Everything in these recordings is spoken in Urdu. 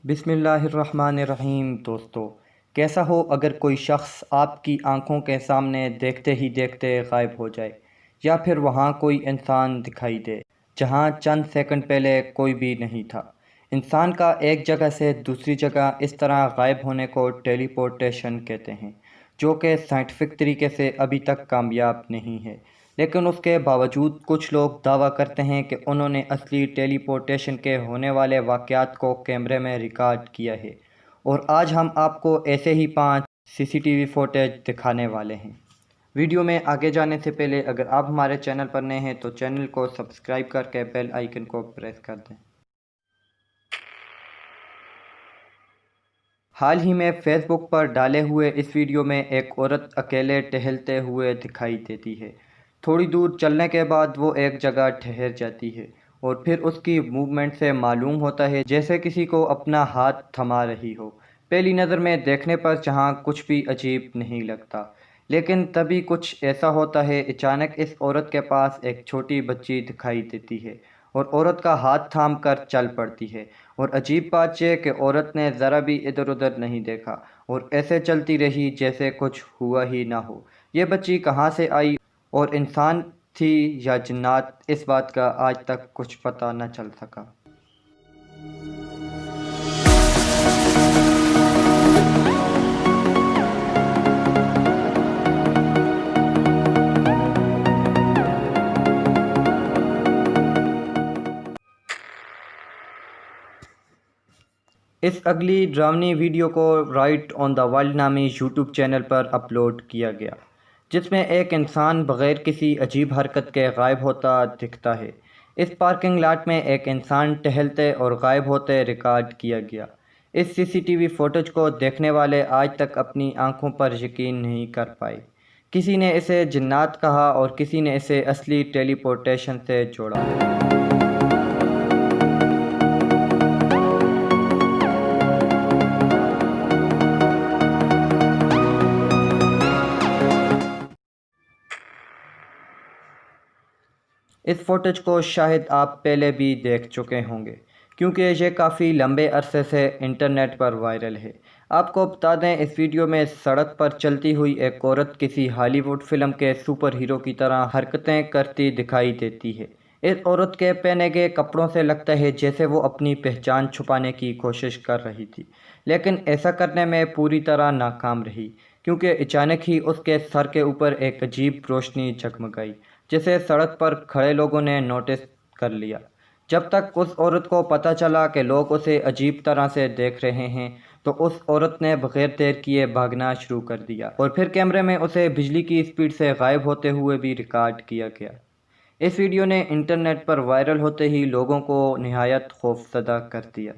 بسم اللہ الرحمن الرحیم۔ دوستو، کیسا ہو اگر کوئی شخص آپ کی آنکھوں کے سامنے دیکھتے ہی دیکھتے غائب ہو جائے، یا پھر وہاں کوئی انسان دکھائی دے جہاں چند سیکنڈ پہلے کوئی بھی نہیں تھا۔ انسان کا ایک جگہ سے دوسری جگہ اس طرح غائب ہونے کو ٹیلی پورٹیشن کہتے ہیں، جو کہ سائنٹیفک طریقے سے ابھی تک کامیاب نہیں ہے، لیکن اس کے باوجود کچھ لوگ دعویٰ کرتے ہیں کہ انہوں نے اصلی ٹیلی پورٹیشن کے ہونے والے واقعات کو کیمرے میں ریکارڈ کیا ہے، اور آج ہم آپ کو ایسے ہی 5 CCTV فوٹیج دکھانے والے ہیں۔ ویڈیو میں آگے جانے سے پہلے اگر آپ ہمارے چینل پر نئے ہیں تو چینل کو سبسکرائب کر کے بیل آئیکن کو پریس کر دیں۔ حال ہی میں فیس بک پر ڈالے ہوئے اس ویڈیو میں ایک عورت اکیلے ٹہلتے ہوئے دکھائی دیتی ہے۔ تھوڑی دور چلنے کے بعد وہ ایک جگہ ٹھہر جاتی ہے، اور پھر اس کی موومنٹ سے معلوم ہوتا ہے جیسے کسی کو اپنا ہاتھ تھما رہی ہو۔ پہلی نظر میں دیکھنے پر جہاں کچھ بھی عجیب نہیں لگتا، لیکن تبھی کچھ ایسا ہوتا ہے۔ اچانک اس عورت کے پاس ایک چھوٹی بچی دکھائی دیتی ہے، اور عورت کا ہاتھ تھام کر چل پڑتی ہے، اور عجیب بات یہ کہ عورت نے ذرا بھی ادھر ادھر نہیں دیکھا اور ایسے چلتی رہی جیسے کچھ ہوا ہی نہ ہو۔ یہ بچی کہاں سے آئی اور انسان تھی یا جنات، اس بات کا آج تک کچھ پتہ نہ چل سکا۔ اس اگلی ڈراؤنی ویڈیو کو رائٹ آن دا ورلڈ نامی یوٹیوب چینل پر اپلوڈ کیا گیا، جس میں ایک انسان بغیر کسی عجیب حرکت کے غائب ہوتا دکھتا ہے۔ اس پارکنگ لاٹ میں ایک انسان ٹہلتے اور غائب ہوتے ریکارڈ کیا گیا۔ اس CCTV فوٹیج کو دیکھنے والے آج تک اپنی آنکھوں پر یقین نہیں کر پائے۔ کسی نے اسے جنات کہا اور کسی نے اسے اصلی ٹیلی پورٹیشن سے جوڑا۔ اس فوٹیج کو شاید آپ پہلے بھی دیکھ چکے ہوں گے، کیونکہ یہ کافی لمبے عرصے سے انٹرنیٹ پر وائرل ہے۔ آپ کو بتا دیں، اس ویڈیو میں سڑک پر چلتی ہوئی ایک عورت کسی ہالی ووڈ فلم کے سپر ہیرو کی طرح حرکتیں کرتی دکھائی دیتی ہے۔ اس عورت کے پہنے گئے کپڑوں سے لگتا ہے جیسے وہ اپنی پہچان چھپانے کی کوشش کر رہی تھی، لیکن ایسا کرنے میں پوری طرح ناکام رہی، کیونکہ اچانک ہی اس کے سر کے اوپر ایک عجیب روشنی جگمگائی، جسے سڑک پر کھڑے لوگوں نے نوٹس کر لیا۔ جب تک اس عورت کو پتہ چلا کہ لوگ اسے عجیب طرح سے دیکھ رہے ہیں، تو اس عورت نے بغیر دیر کیے بھاگنا شروع کر دیا، اور پھر کیمرے میں اسے بجلی کی اسپیڈ سے غائب ہوتے ہوئے بھی ریکارڈ کیا گیا۔ اس ویڈیو نے انٹرنیٹ پر وائرل ہوتے ہی لوگوں کو نہایت خوفزدہ کر دیا۔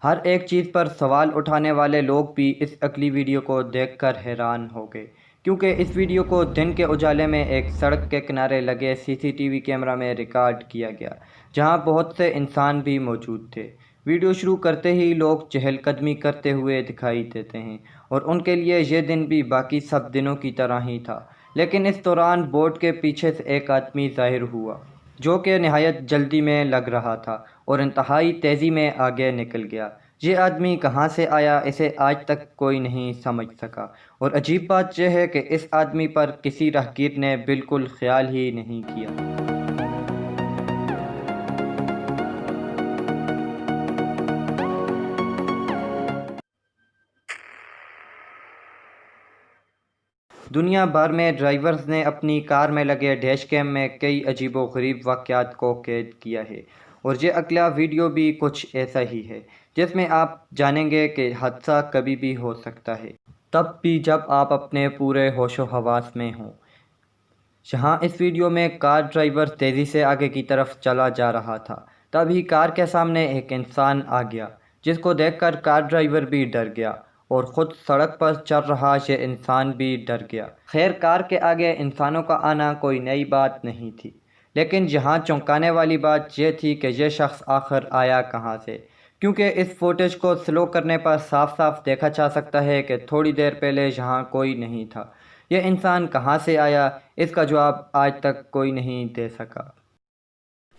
ہر ایک چیز پر سوال اٹھانے والے لوگ بھی اس اگلی ویڈیو کو دیکھ کر حیران ہو گئے، کیونکہ اس ویڈیو کو دن کے اجالے میں ایک سڑک کے کنارے لگے CCTV کیمرہ میں ریکارڈ کیا گیا، جہاں بہت سے انسان بھی موجود تھے۔ ویڈیو شروع کرتے ہی لوگ چہل قدمی کرتے ہوئے دکھائی دیتے ہیں، اور ان کے لیے یہ دن بھی باقی سب دنوں کی طرح ہی تھا، لیکن اس دوران بورڈ کے پیچھے سے ایک آدمی ظاہر ہوا، جو کہ نہایت جلدی میں لگ رہا تھا اور انتہائی تیزی میں آگے نکل گیا۔ یہ آدمی کہاں سے آیا، اسے آج تک کوئی نہیں سمجھ سکا، اور عجیب بات یہ ہے کہ اس آدمی پر کسی راہگیر نے بالکل خیال ہی نہیں کیا۔ دنیا بھر میں ڈرائیورز نے اپنی کار میں لگے ڈیش کیم میں کئی عجیب و غریب واقعات کو قید کیا ہے، اور یہ اگلا ویڈیو بھی کچھ ایسا ہی ہے، جس میں آپ جانیں گے کہ حادثہ کبھی بھی ہو سکتا ہے، تب بھی جب آپ اپنے پورے ہوش و حواس میں ہوں۔ جہاں اس ویڈیو میں کار ڈرائیور تیزی سے آگے کی طرف چلا جا رہا تھا، تبھی کار کے سامنے ایک انسان آ گیا، جس کو دیکھ کر کار ڈرائیور بھی ڈر گیا، اور خود سڑک پر چل رہا یہ انسان بھی ڈر گیا۔ خیر، کار کے آگے انسانوں کا آنا کوئی نئی بات نہیں تھی، لیکن یہاں چونکانے والی بات یہ تھی کہ یہ شخص آخر آیا کہاں سے، کیونکہ اس فوٹیج کو سلو کرنے پر صاف صاف دیکھا جا سکتا ہے کہ تھوڑی دیر پہلے یہاں کوئی نہیں تھا۔ یہ انسان کہاں سے آیا، اس کا جواب آج تک کوئی نہیں دے سکا۔